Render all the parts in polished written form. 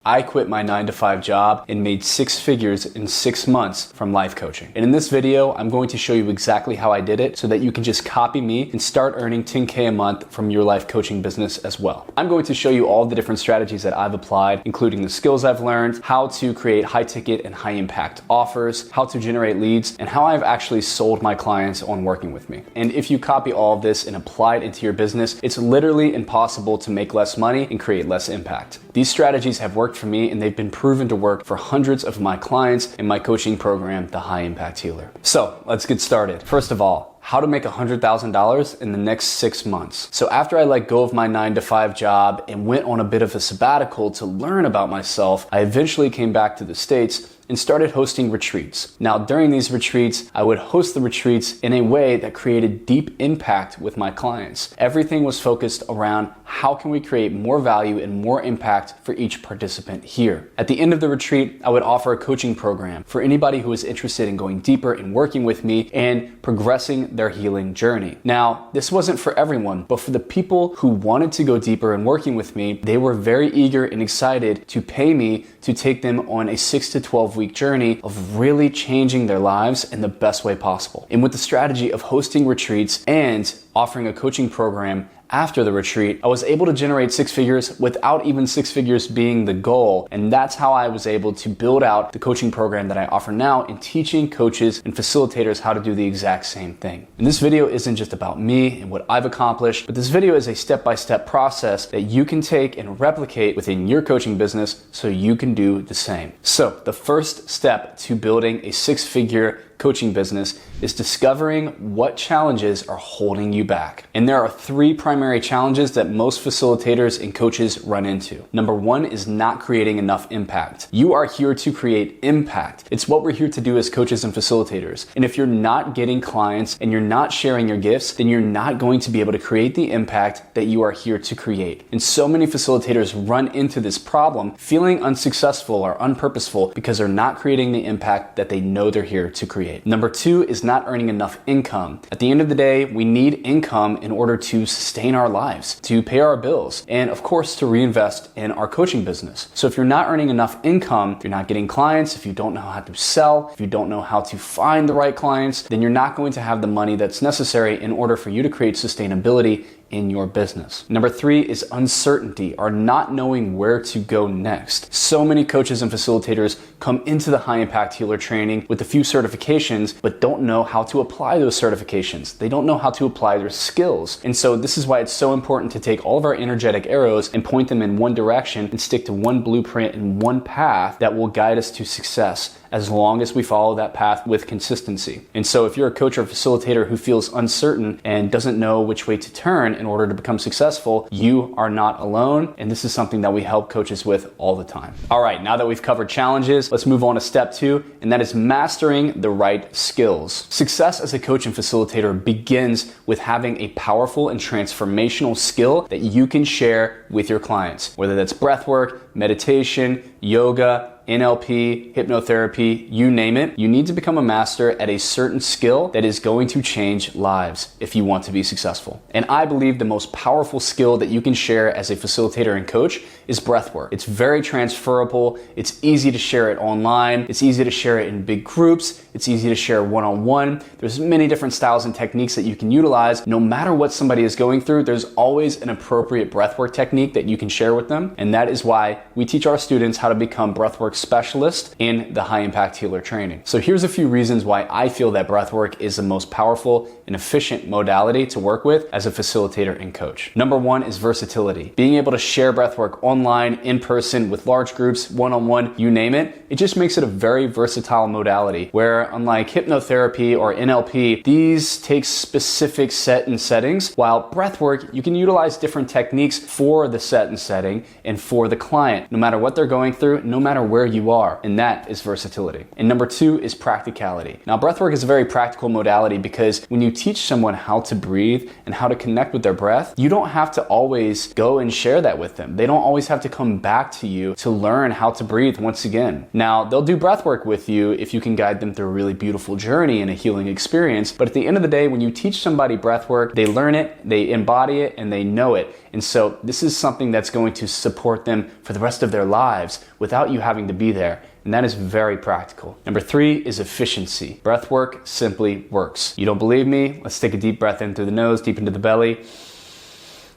I quit my 9-to-5 job and made 6 figures in 6 months from life coaching. And in this video, I'm going to show you exactly how I did it so that you can just copy me and start earning $10K a month from your life coaching business as well. I'm going to show you all the different strategies that I've applied, including the skills I've learned, how to create high ticket and high impact offers, how to generate leads, and how I've actually sold my clients on working with me. And if you copy all of this and apply it into your business, it's literally impossible to make less money and create less impact. These strategies have worked for me and they've been proven to work for hundreds of my clients in my coaching program, The High Impact Healer. So let's get started. First of all, how to make $100,000 in the next 6 months. So after I let go of my 9-to-5 job and went on a bit of a sabbatical to learn about myself, I eventually came back to the States and started hosting retreats. Now, during these retreats, I would host the retreats in a way that created deep impact with my clients. Everything was focused around how can we create more value and more impact for each participant here. At the end of the retreat, I would offer a coaching program for anybody who is interested in going deeper and working with me and progressing their healing journey. Now, this wasn't for everyone, but for the people who wanted to go deeper in working with me, they were very eager and excited to pay me to take them on a 6 to 12-week journey of really changing their lives in the best way possible. And with the strategy of hosting retreats and offering a coaching program after the retreat, I was able to generate 6 figures without even 6 figures being the goal. And that's how I was able to build out the coaching program that I offer now in teaching coaches and facilitators how to do the exact same thing. And this video isn't just about me and what I've accomplished, but this video is a step-by-step process that you can take and replicate within your coaching business so you can do the same. So the first step to building a 6-figure coaching business is discovering what challenges are holding you back. And there are 3 primary challenges that most facilitators and coaches run into. Number 1 is not creating enough impact. You are here to create impact. It's what we're here to do as coaches and facilitators. And if you're not getting clients and you're not sharing your gifts, then you're not going to be able to create the impact that you are here to create. And so many facilitators run into this problem feeling unsuccessful or unpurposeful because they're not creating the impact that they know they're here to create. Number 2 is not earning enough income. At the end of the day, we need income in order to sustain our lives, to pay our bills, and of course to reinvest in our coaching business. So if you're not earning enough income, if you're not getting clients, if you don't know how to sell, if you don't know how to find the right clients, then you're not going to have the money that's necessary in order for you to create sustainability in your business. Number 3 is uncertainty, or not knowing where to go next. So many coaches and facilitators come into the High Impact Healer training with a few certifications, but don't know how to apply those certifications. They don't know how to apply their skills. And so this is why it's so important to take all of our energetic arrows and point them in one direction and stick to one blueprint and one path that will guide us to success, as long as we follow that path with consistency. And so if you're a coach or facilitator who feels uncertain and doesn't know which way to turn in order to become successful, you are not alone. And this is something that we help coaches with all the time. All right, now that we've covered challenges, let's move on to step 2, and that is mastering the right skills. Success as a coach and facilitator begins with having a powerful and transformational skill that you can share with your clients, whether that's breathwork, meditation, yoga, NLP, hypnotherapy, you name it. You need to become a master at a certain skill that is going to change lives if you want to be successful. And I believe the most powerful skill that you can share as a facilitator and coach is breathwork. It's very transferable. It's easy to share it online. It's easy to share it in big groups. It's easy to share one-on-one. There's many different styles and techniques that you can utilize. No matter what somebody is going through, there's always an appropriate breathwork technique that you can share with them. And that is why we teach our students how to become breathwork specialist in the High Impact Healer training. So here's a few reasons why I feel that breathwork is the most powerful and efficient modality to work with as a facilitator and coach. Number 1 is versatility. Being able to share breathwork online, in person, with large groups, one-on-one, you name it. It just makes it a very versatile modality where, unlike hypnotherapy or NLP, these take specific set and settings, while breathwork, you can utilize different techniques for the set and setting and for the client, no matter what they're going through, no matter where you are, and that is versatility. And number 2 is practicality. Now, breathwork is a very practical modality because when you teach someone how to breathe and how to connect with their breath, you don't have to always go and share that with them. They don't always have to come back to you to learn how to breathe once again. Now, they'll do breath work with you if you can guide them through a really beautiful journey and a healing experience. But at the end of the day, when you teach somebody breath work, they learn it, they embody it, and they know it. And so this is something that's going to support them for the rest of their lives without you having to be there. And that is very practical. Number 3 is efficiency. Breath work simply works. You don't believe me? Let's take a deep breath in through the nose, deep into the belly,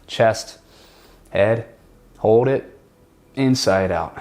chest, head, hold it, inside out.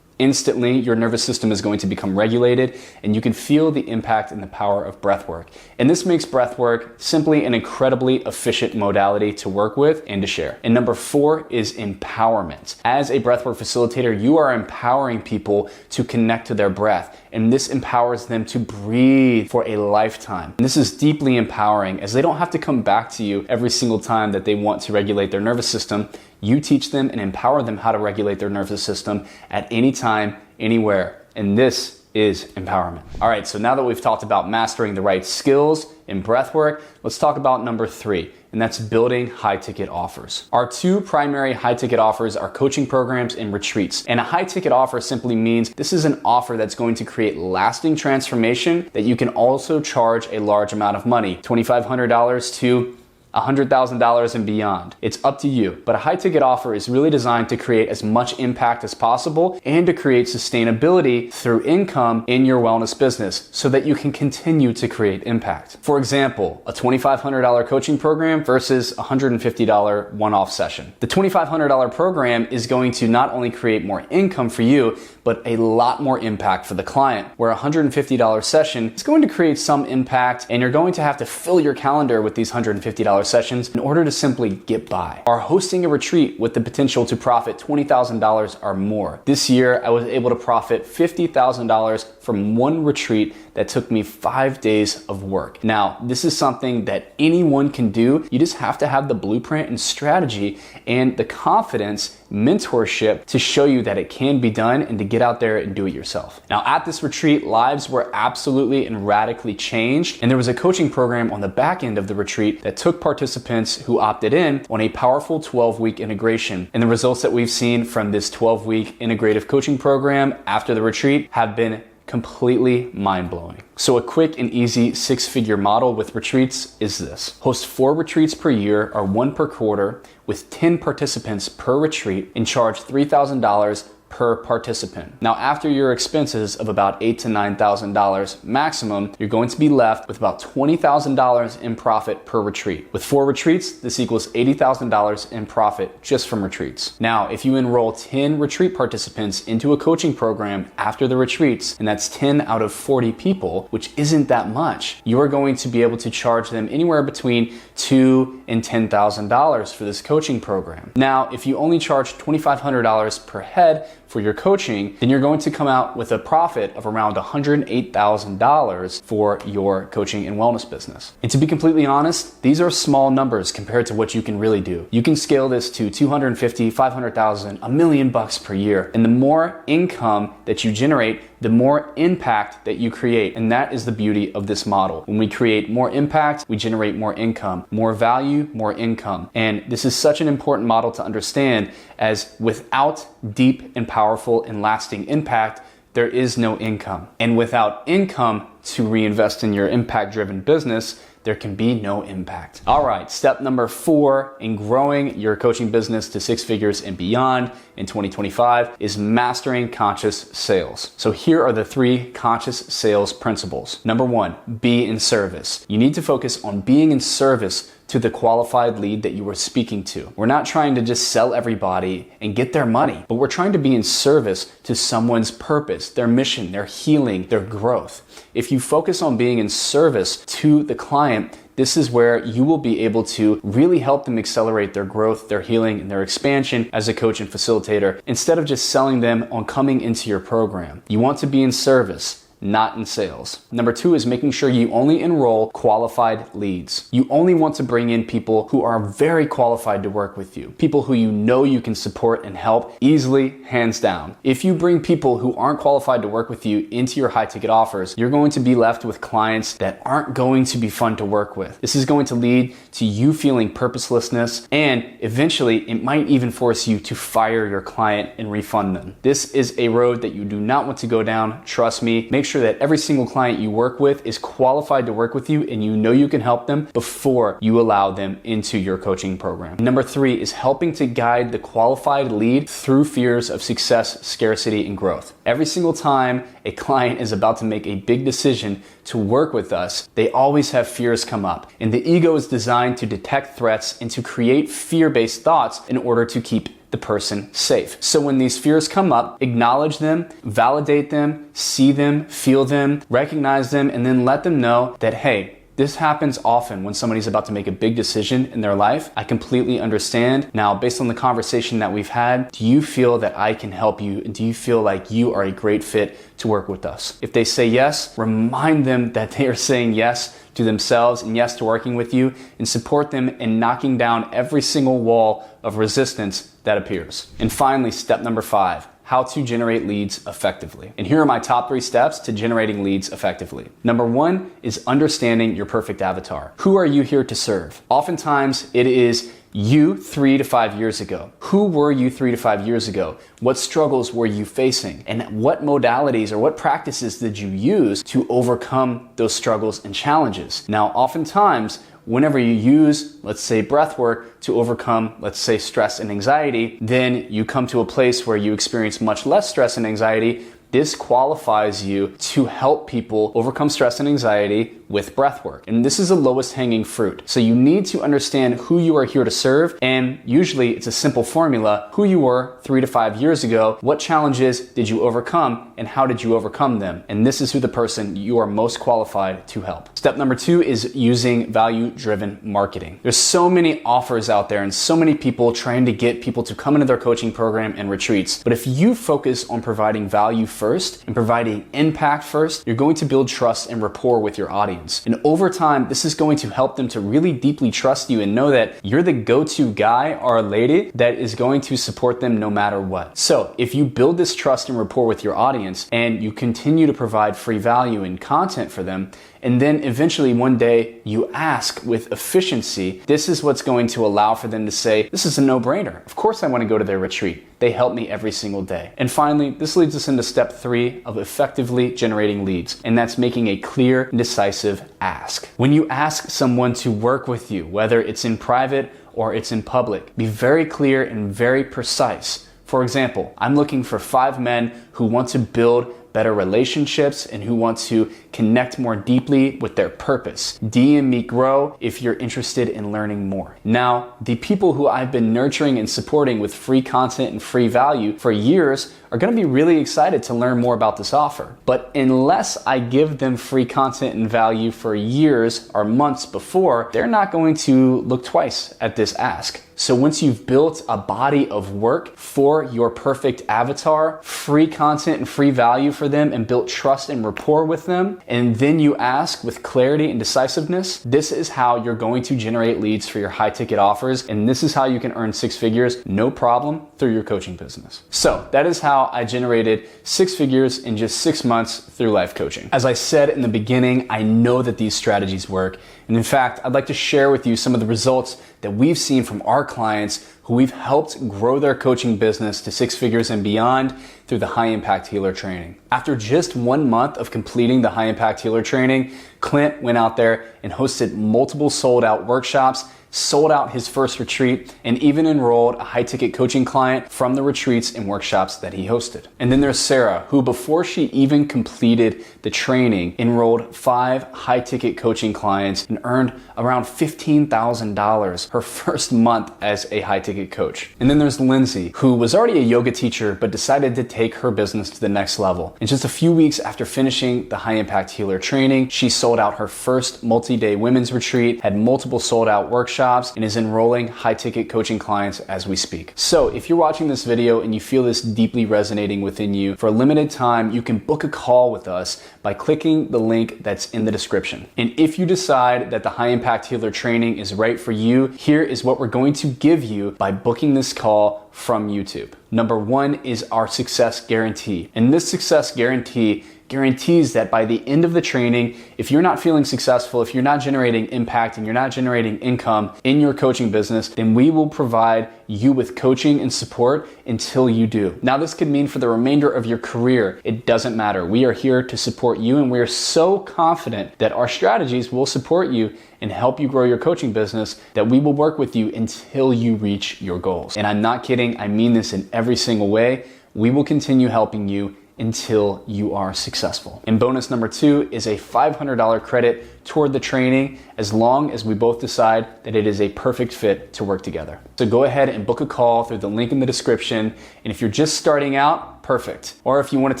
Instantly, your nervous system is going to become regulated, and you can feel the impact and the power of breath work. And this makes breath work simply an incredibly efficient modality to work with and to share. And number 4 is empowerment. As a breathwork facilitator, you are empowering people to connect to their breath, and this empowers them to breathe for a lifetime. And this is deeply empowering, as they don't have to come back to you every single time that they want to regulate their nervous system. You teach them and empower them how to regulate their nervous system at any time, anywhere. And this is empowerment. All right, so now that we've talked about mastering the right skills in breath work, let's talk about number 3, and that's building high-ticket offers. Our 2 primary high-ticket offers are coaching programs and retreats. And a high-ticket offer simply means this is an offer that's going to create lasting transformation that you can also charge a large amount of money, $2,500 to $100,000 and beyond. It's up to you, but a high ticket offer is really designed to create as much impact as possible and to create sustainability through income in your wellness business so that you can continue to create impact. For example, a $2,500 coaching program versus a $150 one-off session. The $2,500 program is going to not only create more income for you, but a lot more impact for the client, where a $150 session is going to create some impact, and you're going to have to fill your calendar with these $150 sessions in order to simply get by. Or hosting a retreat with the potential to profit $20,000 or more. This year, I was able to profit $50,000 from one retreat that took me 5 days of work. Now, this is something that anyone can do. You just have to have the blueprint and strategy and the confidence, mentorship to show you that it can be done and to get out there and do it yourself. Now, at this retreat, lives were absolutely and radically changed, and there was a coaching program on the back end of the retreat that took participants who opted in on a powerful 12-week integration. And the results that we've seen from this 12-week integrative coaching program after the retreat have been completely mind-blowing. So a quick and easy 6-figure model with retreats is this. Host 4 retreats per year or 1 per quarter with 10 participants per retreat and charge $3,000 per participant. Now, after your expenses of about $8,000 to $9,000 maximum, you're going to be left with about $20,000 in profit per retreat. With 4 retreats, this equals $80,000 in profit just from retreats. Now, if you enroll 10 retreat participants into a coaching program after the retreats, and that's 10 out of 40 people, which isn't that much, you are going to be able to charge them anywhere between $2,000 and $10,000 for this coaching program. Now, if you only charge $2,500 per head for your coaching, then you're going to come out with a profit of around $108,000 for your coaching and wellness business. And to be completely honest, these are small numbers compared to what you can really do. You can scale this to $250,000, $500,000, $1 million per year. And the more income that you generate, the more impact that you create. And that is the beauty of this model. When we create more impact, we generate more income, more value, more income. And this is such an important model to understand, as without deep and powerful and lasting impact, there is no income. And without income to reinvest in your impact-driven business, there can be no impact. All right, step number 4 in growing your coaching business to 6 figures and beyond in 2025 is mastering conscious sales. So here are the 3 conscious sales principles. Number 1, be in service. You need to focus on being in service to the qualified lead that you are speaking to. We're not trying to just sell everybody and get their money, but we're trying to be in service to someone's purpose, their mission, their healing, their growth. If you focus on being in service to the client, this is where you will be able to really help them accelerate their growth, their healing, and their expansion as a coach and facilitator, instead of just selling them on coming into your program. You want to be in service. not in sales. Number 2 is making sure you only enroll qualified leads. You only want to bring in people who are very qualified to work with you, people who you know you can support and help easily, hands down. If you bring people who aren't qualified to work with you into your high ticket offers, you're going to be left with clients that aren't going to be fun to work with. This is going to lead to you feeling purposelessness, and eventually it might even force you to fire your client and refund them. This is a road that you do not want to go down. Trust me. Make sure that every single client you work with is qualified to work with you and you know you can help them before you allow them into your coaching program. Number 3 is helping to guide the qualified lead through fears of success, scarcity, and growth. Every single time a client is about to make a big decision to work with us, they always have fears come up. And the ego is designed to detect threats and to create fear-based thoughts in order to keep the person safe. So when these fears come up, acknowledge them, validate them, see them, feel them, recognize them, and then let them know that, hey, this happens often when somebody's about to make a big decision in their life. I completely understand. Now, based on the conversation that we've had, do you feel that I can help you? And do you feel like you are a great fit to work with us? If they say yes, remind them that they are saying yes to themselves and yes to working with you, and support them in knocking down every single wall of resistance that appears. And finally, step number 5. How to generate leads effectively. And here are my top 3 steps to generating leads effectively. Number 1 is understanding your perfect avatar. Who are you here to serve? Oftentimes it is you 3 to 5 years ago. Who were you 3 to 5 years ago? What struggles were you facing? And what modalities or what practices did you use to overcome those struggles and challenges? Now, oftentimes, whenever you use, let's say, breath work to overcome, let's say, stress and anxiety, then you come to a place where you experience much less stress and anxiety. This qualifies you to help people overcome stress and anxiety with breath work. And this is the lowest hanging fruit. So you need to understand who you are here to serve. And usually it's a simple formula: who you were 3 to 5 years ago, what challenges did you overcome, and how did you overcome them? And this is who the person you are most qualified to help. Step number 2 is using value-driven marketing. There's so many offers out there and so many people trying to get people to come into their coaching program and retreats. But if you focus on providing value first and providing impact first, you're going to build trust and rapport with your audience. And over time, this is going to help them to really deeply trust you and know that you're the go-to guy or lady that is going to support them no matter what. So if you build this trust and rapport with your audience and you continue to provide free value and content for them, and then eventually one day you ask with efficiency, this is what's going to allow for them to say, this is a no-brainer. Of course I want to go to their retreat. They help me every single day. And finally, this leads us into step 3 of effectively generating leads, and that's making a clear and decisive ask. When you ask someone to work with you, whether it's in private or it's in public, be very clear and very precise. For example, I'm looking for 5 men who want to build better relationships and who want to connect more deeply with their purpose. DM me grow if you're interested in learning more. Now, the people who I've been nurturing and supporting with free content and free value for years are going to be really excited to learn more about this offer. But unless I give them free content and value for years or months before, they're not going to look twice at this ask. So once you've built a body of work for your perfect avatar, free content and free value for them, and built trust and rapport with them, and then you ask with clarity and decisiveness, this is how you're going to generate leads for your high ticket offers. And this is how you can earn 6 figures, no problem, through your coaching business. So that is how I generated 6 figures in just 6 months through life coaching. As I said in the beginning, I know that these strategies work. And in fact, I'd like to share with you some of the results that we've seen from our clients who we've helped grow their coaching business to 6 figures and beyond through the High Impact Healer training. After just 1 month of completing the High Impact Healer training, Clint went out there and hosted multiple sold out workshops, sold out his first retreat, and even enrolled a high ticket coaching client from the retreats and workshops that he hosted. And then there's Sarah, who before she even completed the training, enrolled 5 high ticket coaching clients and earned around $15,000 her first month as a high ticket coach. And then there's Lindsay, who was already a yoga teacher but decided to take her business to the next level. And just a few weeks after finishing the High Impact Healer training, she sold sold out her first multi-day women's retreat, had multiple sold out workshops, and is enrolling high-ticket coaching clients as we speak. So if you're watching this video and you feel this deeply resonating within you, for a limited time, you can book a call with us by clicking the link that's in the description. And if you decide that the High Impact Healer training is right for you, here is what we're going to give you by booking this call from YouTube. Number one is our success guarantee. And this success guarantee guarantees that by the end of the training, if you're not feeling successful, if you're not generating impact and you're not generating income in your coaching business, then we will provide you with coaching and support until you do. Now, this could mean for the remainder of your career. It doesn't matter. We are here to support you, and we are so confident that our strategies will support you and help you grow your coaching business that we will work with you until you reach your goals. And I'm not kidding. I mean this in every single way. We will continue helping you until you are successful. And bonus number two is a $500 credit toward the training as long as we both decide that it is a perfect fit to work together. So go ahead and book a call through the link in the description. And if you're just starting out, perfect. Or if you want to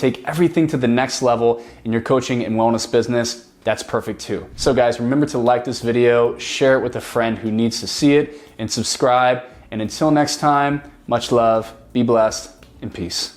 take everything to the next level in your coaching and wellness business, that's perfect too. So guys, remember to like this video, share it with a friend who needs to see it, and subscribe. And until next time, much love, be blessed, and peace.